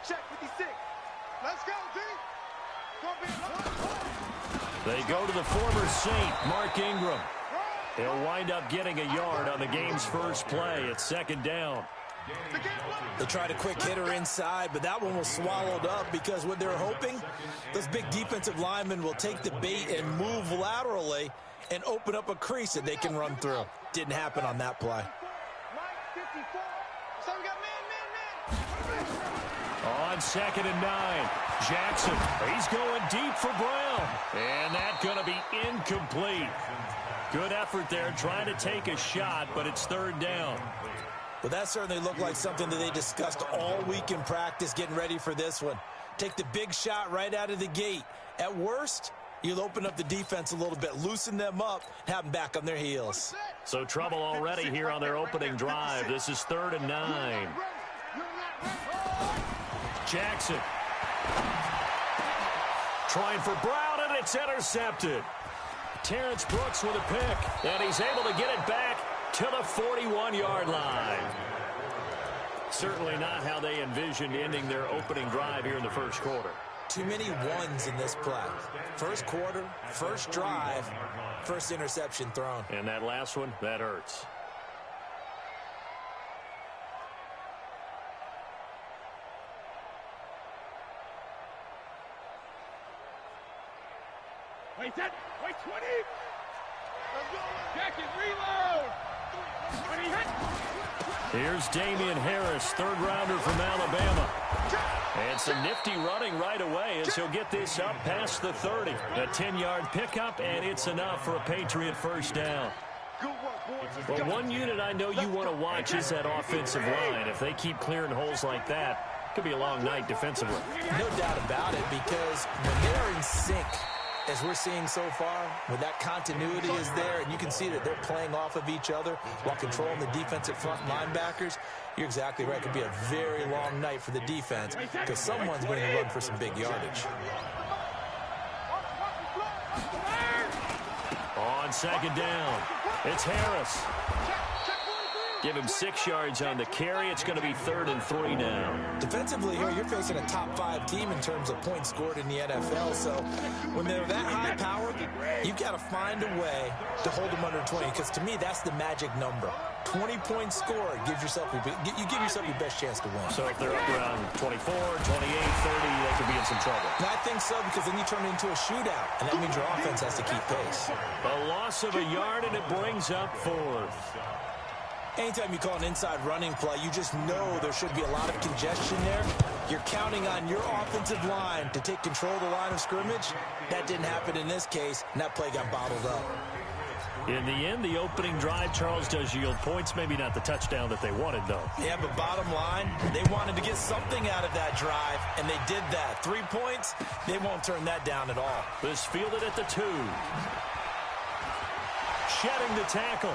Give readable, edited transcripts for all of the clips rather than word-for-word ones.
Check 56. Let's go, D. They go to the former Saint, Mark Ingram. He'll wind up getting a yard on the game's first play. It's second down. They tried a quick hitter inside, but that one was swallowed up because what they're hoping, those big defensive linemen will take the bait and move laterally and open up a crease that they can run through. Didn't happen on that play. On 2nd and 9, Jackson, he's going deep for Brown. And that's going to be incomplete. Good effort there trying to take a shot, but it's 3rd down. Well, that certainly looked like something that they discussed all week in practice getting ready for this one. Take the big shot right out of the gate. At worst, you'll open up the defense a little bit, loosen them up, have them back on their heels. So trouble already here on their opening drive. This is 3rd and 9. Jackson trying for Brown, and it's intercepted. Terrence Brooks with a pick, and he's able to get it back to the 41-yard line. Certainly not how they envisioned ending their opening drive here in the first quarter. Too many ones in this play. First quarter, first drive, first interception thrown. And that last one, that hurts. Wait 10. Wait 20. Jacket, reload. 20 hit. Here's Damian Harris, 3rd rounder from Alabama. And some nifty running right away as he'll get this up past the 30. A 10-yard pickup, and it's enough for a Patriot first down. Well, one unit I know you want to watch is that offensive line. If they keep clearing holes like that, it could be a long night defensively. No doubt about it, because when they're in sync, as we're seeing so far, when that continuity is there, and you can see that they're playing off of each other while controlling the defensive front linebackers, you're exactly right. It could be a very long night for the defense because someone's going to run for some big yardage. On 2nd down, it's Harris. Give him 6 yards on the carry. It's going to be 3rd and 3 now. Defensively here, you're facing a top-5 team in terms of points scored in the NFL. So when they're that high-powered, you've got to find a way to hold them under 20. Because to me, that's the magic number. 20 points scored gives yourself you give yourself your best chance to win. So if they're up around 24, 28, 30, they could be in some trouble. And I think so, because then you turn it into a shootout, and that means your offense has to keep pace. A loss of a yard, and it brings up 4th. Anytime you call an inside running play, you just know there should be a lot of congestion there. You're counting on your offensive line to take control of the line of scrimmage. That didn't happen in this case, and that play got bottled up. In the end, the opening drive, Charles, does yield points. Maybe not the touchdown that they wanted, though. Yeah, but bottom line, they wanted to get something out of that drive, and they did that. 3 points, they won't turn that down at all. This fielded at the 2. Shedding the tackle.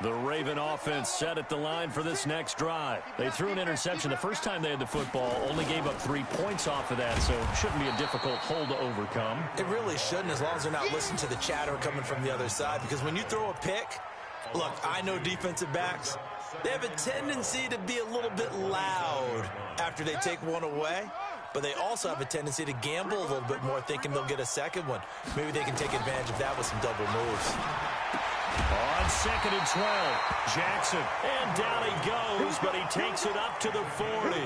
The Raven offense set at the line for this next drive. They threw an interception the first time they had the football, only gave up 3 points off of that, so it shouldn't be a difficult hole to overcome. It really shouldn't, as long as they're not listening to the chatter coming from the other side, because when you throw a pick, look, I know defensive backs, they have a tendency to be a little bit loud after they take one away, but they also have a tendency to gamble a little bit more, thinking they'll get a second one. Maybe they can take advantage of that with some double moves. On 2nd and 12, Jackson, and down he goes, but he takes it up to the 40.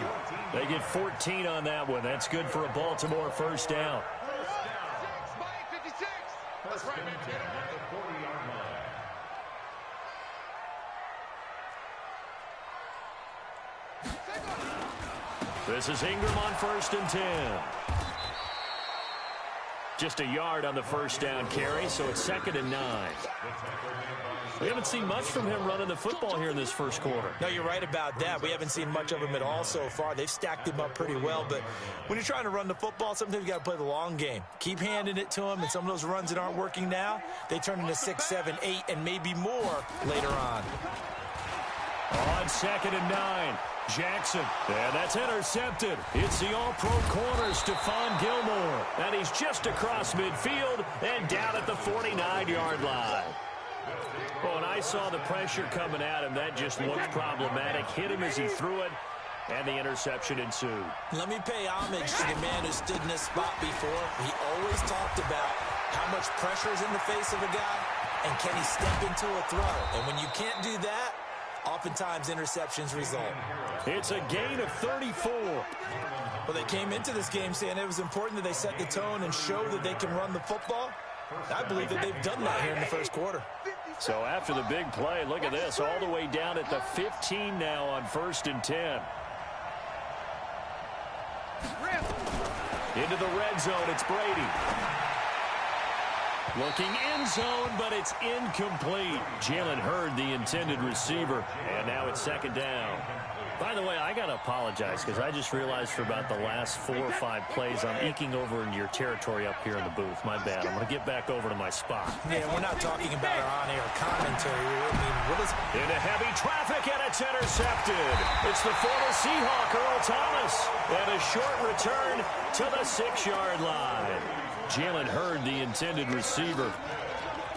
They get 14 on that one. That's good for a Baltimore first down. This is Ingram on 1st and 10. Just a yard on the first down carry, so it's 2nd and 9. We haven't seen much from him running the football here in this first quarter. No, you're right about that. We haven't seen much of him at all so far. They've stacked him up pretty well, but when you're trying to run the football, sometimes you got to play the long game. Keep handing it to him, and some of those runs that aren't working now, they turn into 6, 7, 8, and maybe more later on. On 2nd and 9, Jackson, and that's intercepted. It's the all-pro corner, Stephon Gilmore. And he's just across midfield and down at the 49-yard line. Well, when I saw the pressure coming at him, that just looked problematic. Hit him as he threw it, and the interception ensued. Let me pay homage to the man who stood in this spot before. He always talked about how much pressure is in the face of a guy, and can he step into a throw. And when you can't do that, oftentimes interceptions result. It's a gain of 34. Well, they came into this game saying it was important that they set the tone and show that they can run the football. I believe that they've done that here in the first quarter. So after the big play, look at this, all the way down at the 15 now on 1st and 10. Into the red zone, it's Brady. Looking end zone, but it's incomplete. Jalen Hurd, the intended receiver, and now it's 2nd down. By the way, I got to apologize because I just realized for about the last 4 or 5 plays, I'm eking over into your territory up here in the booth. My bad. I'm going to get back over to my spot. Yeah, we're not talking about our on-air commentary. I mean, what is... Into heavy traffic, and it's intercepted. It's the former Seahawk, Earl Thomas, and a short return to the 6-yard line. Jalen Hurd, the intended receiver.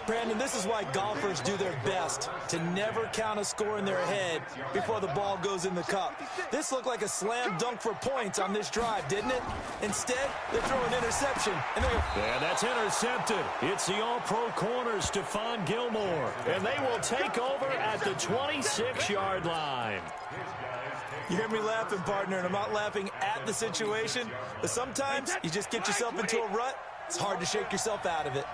Brandon, this is why golfers do their best to never count a score in their head before the ball goes in the cup. This looked like a slam dunk for points on this drive, didn't it? Instead, they throw an interception. And that's intercepted. It's the all-pro corner, Stephon Gilmore. And they will take over at the 26-yard line. You hear me laughing, partner, and I'm not laughing at the situation. But sometimes you just get yourself into a rut. It's hard to shake yourself out of it.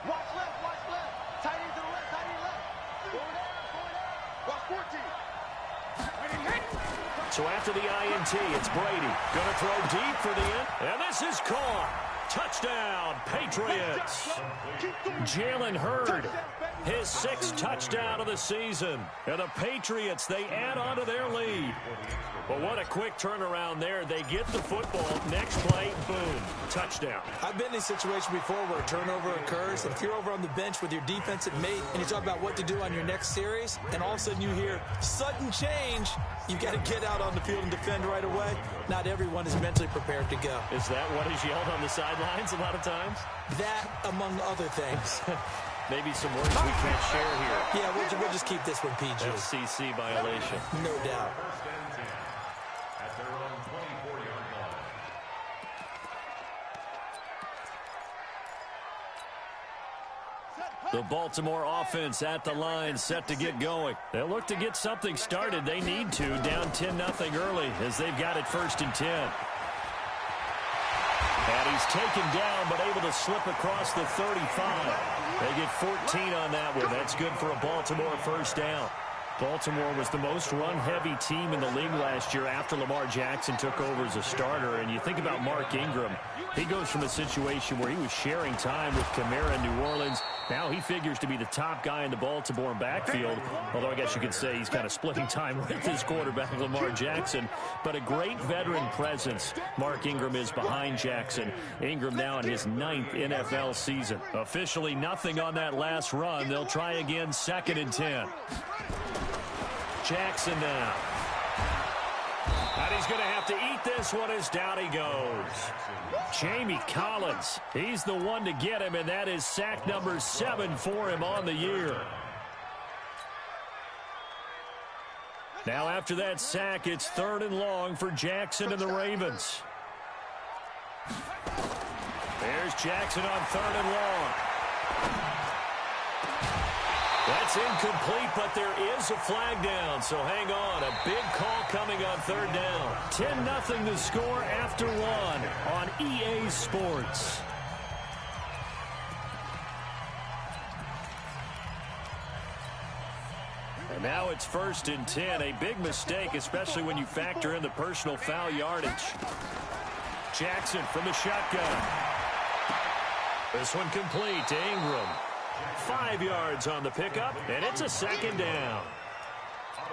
Watch left, watch left. Tight end to the left, tight end left. Go down. Watch 14. So after the INT, it's Brady. Going to throw deep for the end. And this is caught. Touchdown, Patriots. Jalen Hurd, his 6th touchdown of the season. And the Patriots, they add on to their lead. But what a quick turnaround there. They get the football. Next play, boom, touchdown. I've been in a situation before where a turnover occurs. And if you're over on the bench with your defensive mate and you talk about what to do on your next series, and all of a sudden you hear sudden change, you've got to get out on the field and defend right away. Not everyone is mentally prepared to go. Is that what is yelled on the sidelines a lot of times? That, among other things. Maybe some words we can't share here. Yeah, we'll just keep this one PG. FCC violation. No doubt. The Baltimore offense at the line, set to get going. They'll look to get something started. They need to, down 10-0 early as they've got it 1st and 10. And he's taken down, but able to slip across the 35. They get 14 on that one. That's good for a Baltimore 1st down. Baltimore was the most run-heavy team in the league last year after Lamar Jackson took over as a starter. And you think about Mark Ingram. He goes from a situation where he was sharing time with Kamara in New Orleans. Now he figures to be the top guy in the Baltimore backfield, although I guess you could say he's kind of splitting time with his quarterback, Lamar Jackson. But a great veteran presence. Mark Ingram is behind Jackson. Ingram now in his 9th NFL season. Officially nothing on that last run. They'll try again 2nd and 10. Jackson now. And he's going to have to eat this one as down he goes. Jamie Collins, he's the one to get him, and that is sack number 7 for him on the year. Now after that sack, it's 3rd and long for Jackson and the Ravens. There's Jackson on 3rd and long. That's incomplete, but there is a flag down, so hang on. A big call coming on 3rd down. 10-0 the score after 1 on EA Sports. And now it's 1st and 10. A big mistake, especially when you factor in the personal foul yardage. Jackson from the shotgun. This one complete to Ingram. 5 yards on the pickup, and it's a 2nd down.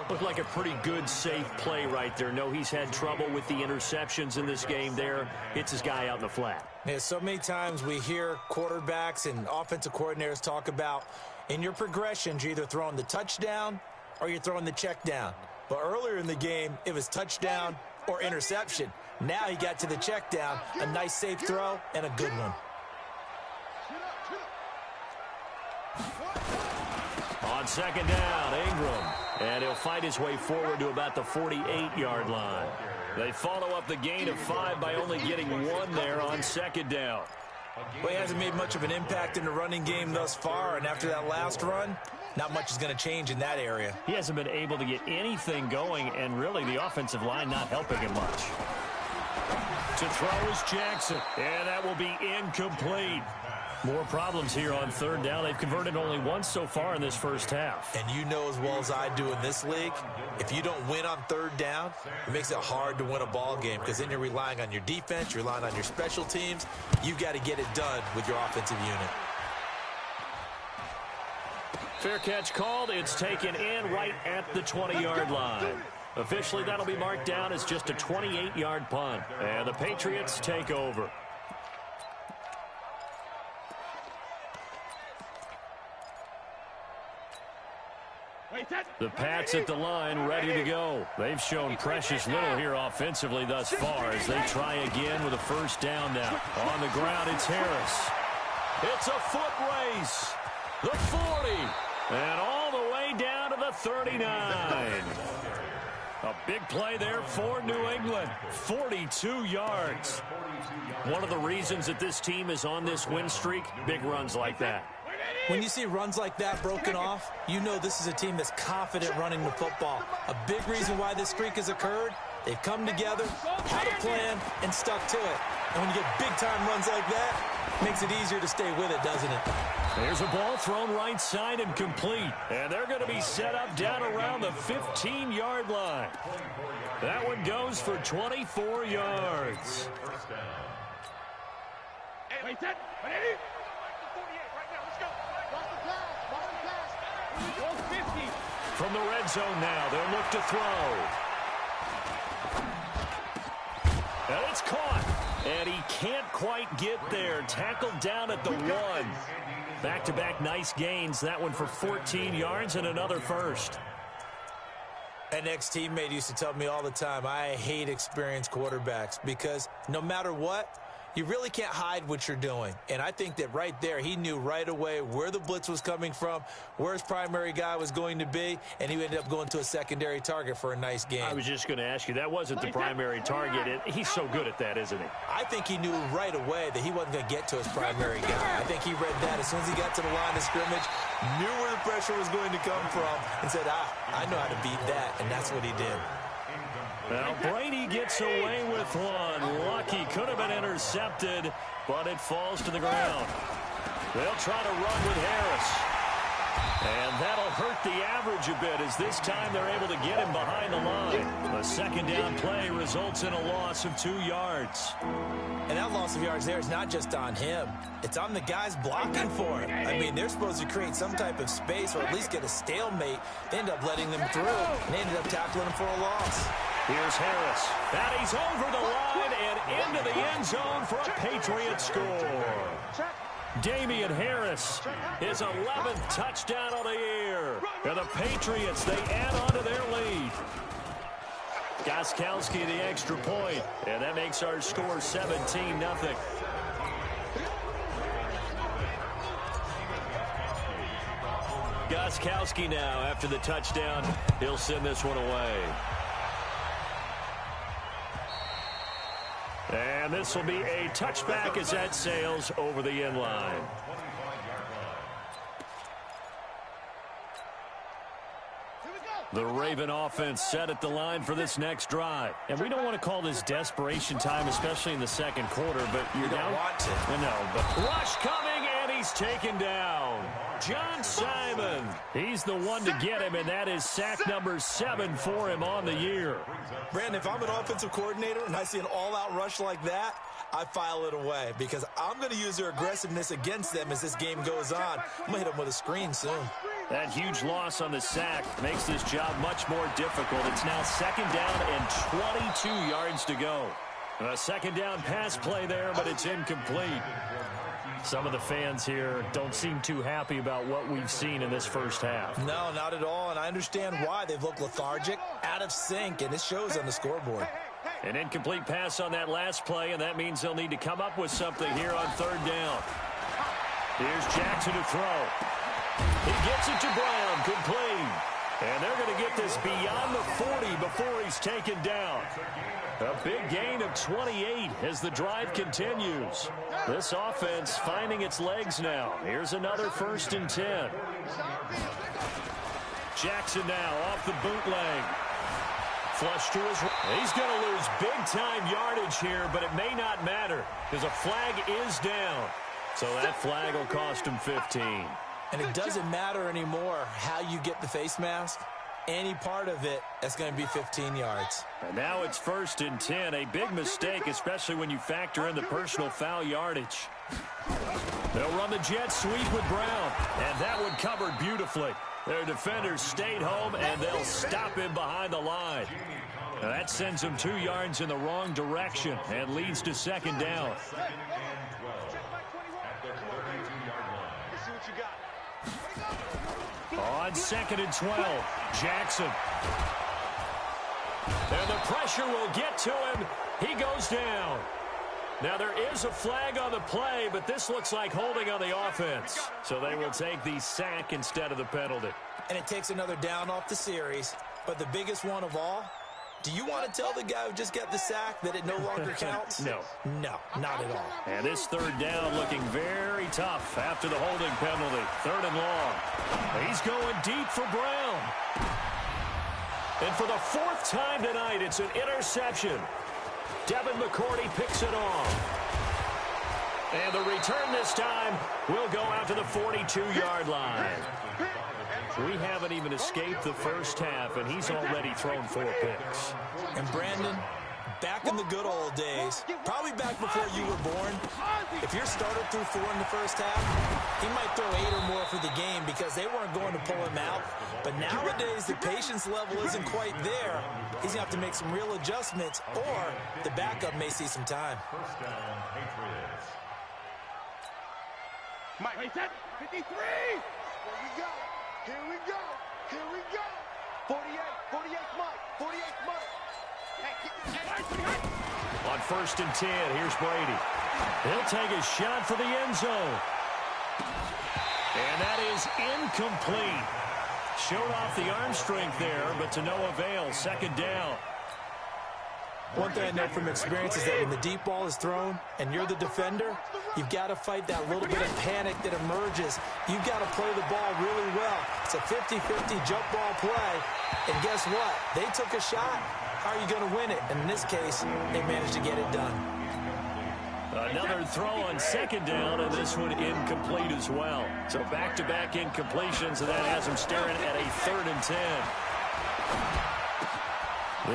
Looked like a pretty good, safe play right there. No, he's had trouble with the interceptions in this game there. Hits his guy out in the flat. Yeah, so many times we hear quarterbacks and offensive coordinators talk about in your progressions, you're either throwing the touchdown or you're throwing the check down. But earlier in the game, it was touchdown or interception. Now he got to the check down, a nice safe throw, and a good one. On second down, Ingram. And he'll fight his way forward to about the 48-yard line. They follow up the gain of 5 by only getting 1 there on second down. Well, he hasn't made much of an impact in the running game thus far, and after that last run, not much is going to change in that area. He hasn't been able to get anything going, and really the offensive line not helping him much. To throw is Jackson, and that will be incomplete. More problems here on third down. They've converted only once so far in this first half. And you know as well as I do in this league, if you don't win on third down, it makes it hard to win a ball game because then you're relying on your defense, you're relying on your special teams. You've got to get it done with your offensive unit. Fair catch called. It's taken in right at the 20-yard line. Officially, that'll be marked down as just a 28-yard punt. And the Patriots take over. The Pats at the line, ready to go. They've shown precious little here offensively thus far as they try again with a first down now. On the ground, it's Harris. It's a foot race. The 40. And all the way down to the 39. A big play there for New England. 42 yards. One of the reasons that this team is on this win streak, big runs like that. When you see runs like that broken off, you know this is a team that's confident running the football. A big reason why this streak has occurred, they've come together, had a plan, and stuck to it. And when you get big-time runs like that, it makes it easier to stay with it, doesn't it? There's a ball thrown right side and complete. And they're going to be set up down around the 15-yard line. That one goes for 24 yards. From the red zone now, they'll look to throw. And it's caught. And he can't quite get there. Tackled down at the 1. Back-to-back nice gains. That one for 14 yards and another first. An ex-teammate used to tell me all the time, I hate experienced quarterbacks because no matter what, you really can't hide what you're doing. And I think that right there, he knew right away where the blitz was coming from, where his primary guy was going to be, and he ended up going to a secondary target for a nice game. I was just going to ask you, that wasn't the primary target. He's so good at that, isn't he? I think he knew right away that he wasn't going to get to his primary guy. I think he read that as soon as he got to the line of scrimmage, knew where the pressure was going to come from, and said, I know how to beat that, and that's what he did. Well, Brady gets away with one. Lucky, could have been intercepted, but it falls to the ground. They'll try to run with Harris. And that'll hurt the average a bit as this time they're able to get him behind the line. The second down play results in a loss of 2 yards. And that loss of yards there is not just on him. It's on the guys blocking for him. I mean, they're supposed to create some type of space or at least get a stalemate. They end up letting them through, and they ended up tackling him for a loss. Here's Harris. And he's over the line and into the end zone for a Patriots score. Damian Harris, his 11th touchdown of the year. And the Patriots, they add on to their lead. Gostkowski the extra point, and that makes our score 17-0. Gostkowski now after the touchdown. He'll send this one away. And this will be a touchback as that sails over the end line. The Raven offense set at the line for this next drive. And we don't want to call this desperation time, especially in the second quarter, but you're down. Don't want to. No, but rush coming, and he's taken down. John Simon. He's the one to get him, and that is sack number 7 for him on the year. Brandon, if I'm an offensive coordinator and I see an all-out rush like that, I file it away because I'm going to use their aggressiveness against them as this game goes on. I'm going to hit them with a screen soon. That huge loss on the sack makes this job much more difficult. It's now second down and 22 yards to go. A second down pass play there, but it's incomplete. Some of the fans here don't seem too happy about what we've seen in this first half. No, not at all, and I understand why. They've looked lethargic, out of sync, and it shows on the scoreboard. An incomplete pass on that last play, and that means they'll need to come up with something here on third down. Here's Jackson to throw. He gets it to Brown, complete. And they're going to get this beyond the 40 before he's taken down. A big gain of 28 as the drive continues. This offense finding its legs now. Here's another 1st and 10. Jackson now off the bootleg. Flush to his right. He's going to lose big-time yardage here, but it may not matter because a flag is down. So that flag will cost him 15. And it doesn't matter anymore how you get the face mask. Any part of it, that's going to be 15 yards. And now it's 1st and 10. A big mistake, especially when you factor in the personal foul yardage. They'll run the jet sweep with Brown. And that one covered beautifully. Their defenders stayed home, and they'll stop him behind the line. Now that sends him 2 yards in the wrong direction and leads to 2nd down. On 2nd and 12, Jackson. And the pressure will get to him. He goes down. Now there is a flag on the play, but this looks like holding on the offense. So they will take the sack instead of the penalty. And it takes another down off the series. But the biggest one of all, do you want to tell the guy who just got the sack that it no longer counts? No. No, not at all. And this 3rd down looking very tough after the holding penalty. 3rd and long. He's going deep for Brown. And for the 4th time tonight, it's an interception. Devin McCourty picks it off. And the return this time will go out to the 42-yard line. We haven't even escaped the first half, and he's already thrown 4 picks. And Brandon, back in the good old days, probably back before you were born, if your starter threw 4 in the first half, he might throw 8 or more for the game because they weren't going to pull him out. But nowadays, the patience level isn't quite there. He's going to have to make some real adjustments, or the backup may see some time. Mike, 53! Here we go. Here we go. Here we go. 48. 48 Mike. 48 Mike. On 1st and 10, here's Brady. He'll take a shot for the end zone. And that is incomplete. Showed off the arm strength there, but to no avail. 2nd down. One thing I know from experience is that when the deep ball is thrown and you're the defender, you've got to fight that little bit of panic that emerges. You've got to play the ball really well. It's a 50-50 jump ball play. And guess what? They took a shot. How are you going to win it? And in this case, they managed to get it done. Another throw on 2nd down, and this one incomplete as well. So back-to-back incompletions, and that has them staring at a 3rd and 10.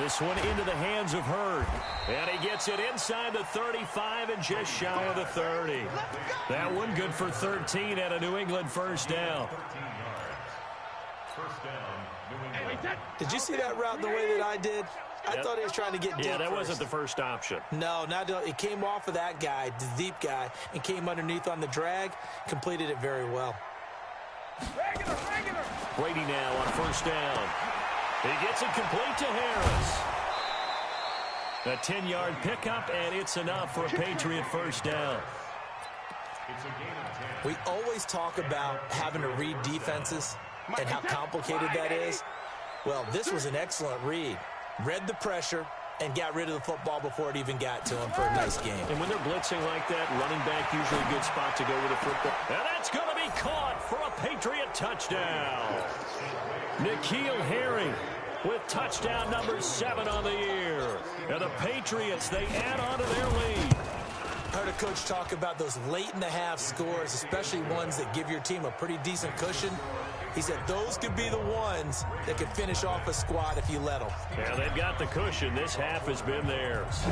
This one into the hands of Hurd. And he gets it inside the 35 and just shy of the 30. That one good for 13 and a New England 1st down. Did you see that route the way that I did? I thought he was trying to get deep. Yeah, that first. wasn't the first option. No, it came off of that guy, the deep guy, and came underneath on the drag. Completed it very well. Brady now on 1st down. He gets it complete to Harris. A 10-yard pickup, and it's enough for a Patriot 1st down. We always talk about having to read defenses and how complicated that is. Well, this was an excellent read. Read the pressure and got rid of the football before it even got to him for a nice game. And when they're blitzing like that, running back usually a good spot to go with a football. And that's going to be caught for a Patriot touchdown. N'Keal Harry with touchdown number 7 on the year. And the Patriots, they add on to their lead. I heard a coach talk about those late-in-the-half scores, especially ones that give your team a pretty decent cushion. He said those could be the ones that could finish off a squad if you let them. Yeah, they've got the cushion. This half has been theirs.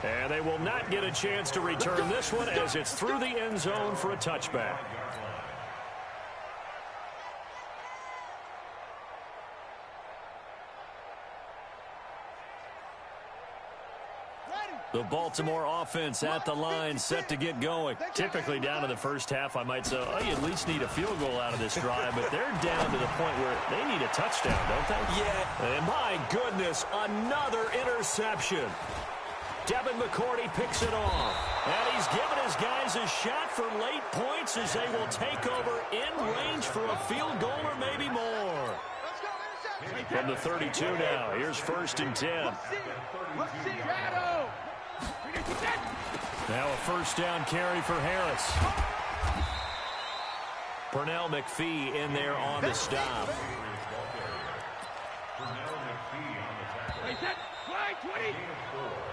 And they will not get a chance to return this one as it's through the end zone for a touchback. Baltimore offense at the line, set to get going. Typically down to the first half, I might say, oh, you at least need a field goal out of this drive, but they're down to the point where they need a touchdown, don't they? Yeah. And my goodness, another interception. Devin McCourty picks it off. And he's given his guys a shot for late points as they will take over in range for a field goal or maybe more. From the 32 now, here's 1st and 10. Now a first down carry for Harris. Pernell McPhee in there on the stop.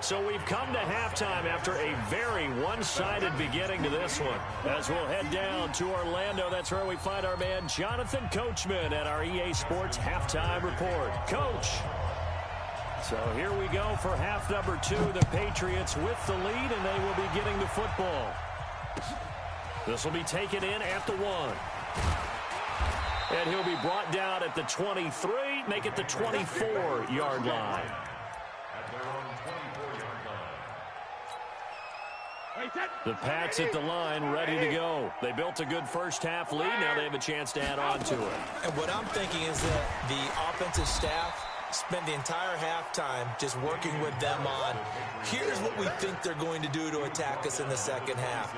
So we've come to halftime after a very one-sided beginning to this one. As we'll head down to Orlando, that's where we find our man Jonathan Coachman at our EA Sports Halftime Report. Coach. So here we go for half number 2. The Patriots with the lead, and they will be getting the football. This will be taken in at the 1. And he'll be brought down at the 23, make it the 24-yard line. The Pats at the line, ready to go. They built a good first-half lead. Now they have a chance to add on to it. And what I'm thinking is that the offensive staff spent the entire halftime just working with them on, here's what we think they're going to do to attack us in the second half.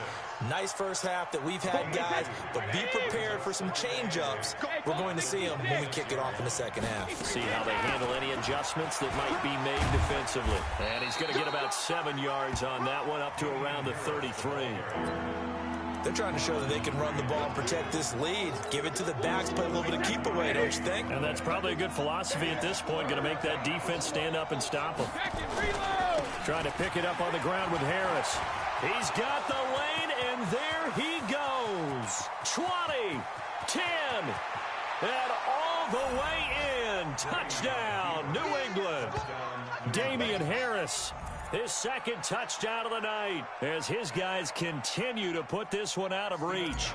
Nice first half that we've had, guys, but be prepared for some change-ups. We're going to see them when we kick it off in the second half. See how they handle any adjustments that might be made defensively. And he's going to get about 7 yards on that one, up to around the 33. They're trying to show that they can run the ball and protect this lead. Give it to the backs, play a little bit of keep away, don't you think? And that's probably a good philosophy at this point, going to make that defense stand up and stop them. Trying to pick it up on the ground with Harris. He's got the lane, and there he goes. 20, 10, and all the way in. Touchdown, New England. Damian Harris, his second touchdown of the night, as his guys continue to put this one out of reach.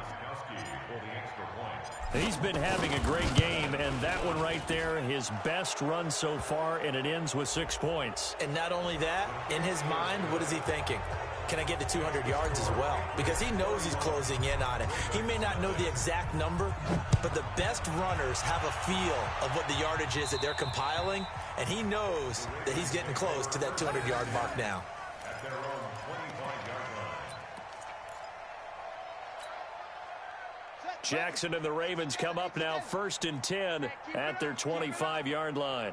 He's been having a great game, and that one right there, his best run so far, and it ends with 6 points. And not only that, in his mind, what is he thinking? Can I get to 200 yards as well? Because he knows he's closing in on it. He may not know the exact number, but the best runners have a feel of what the yardage is that they're compiling, and he knows that he's getting close to that 200-yard mark now. Jackson and the Ravens come up now 1st and 10 at their 25-yard line.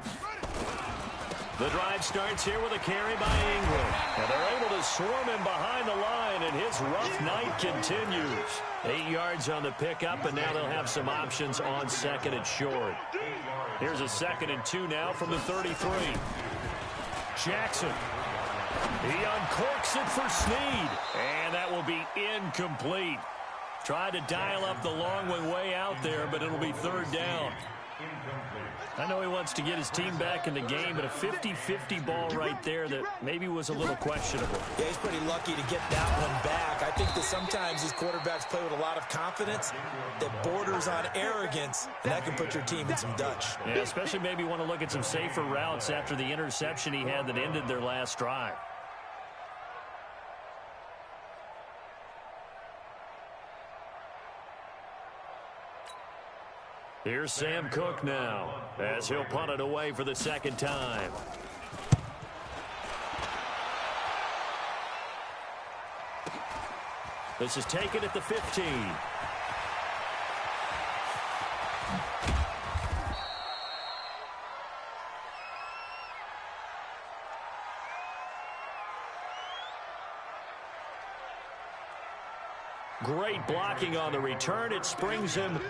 The drive starts here with a carry by Ingram. And they're able to swarm him behind the line, and his rough night continues. 8 yards on the pickup, and now they'll have some options on 2nd and short. Here's a 2nd and 2 now from the 33. Jackson. He uncorks it for Snead, and that will be incomplete. Tried to dial up the long way out there, but it'll be 3rd down. I know he wants to get his team back in the game, but a 50-50 ball right there that maybe was a little questionable. Yeah, he's pretty lucky to get that one back. I think that sometimes these quarterbacks play with a lot of confidence that borders on arrogance, and that can put your team in some Dutch. Yeah, especially maybe want to look at some safer routes after the interception he had that ended their last drive. Here's Sam Cook now, as he'll punt it away for the 2nd time. This is taken at the 15. Great blocking on the return. It springs him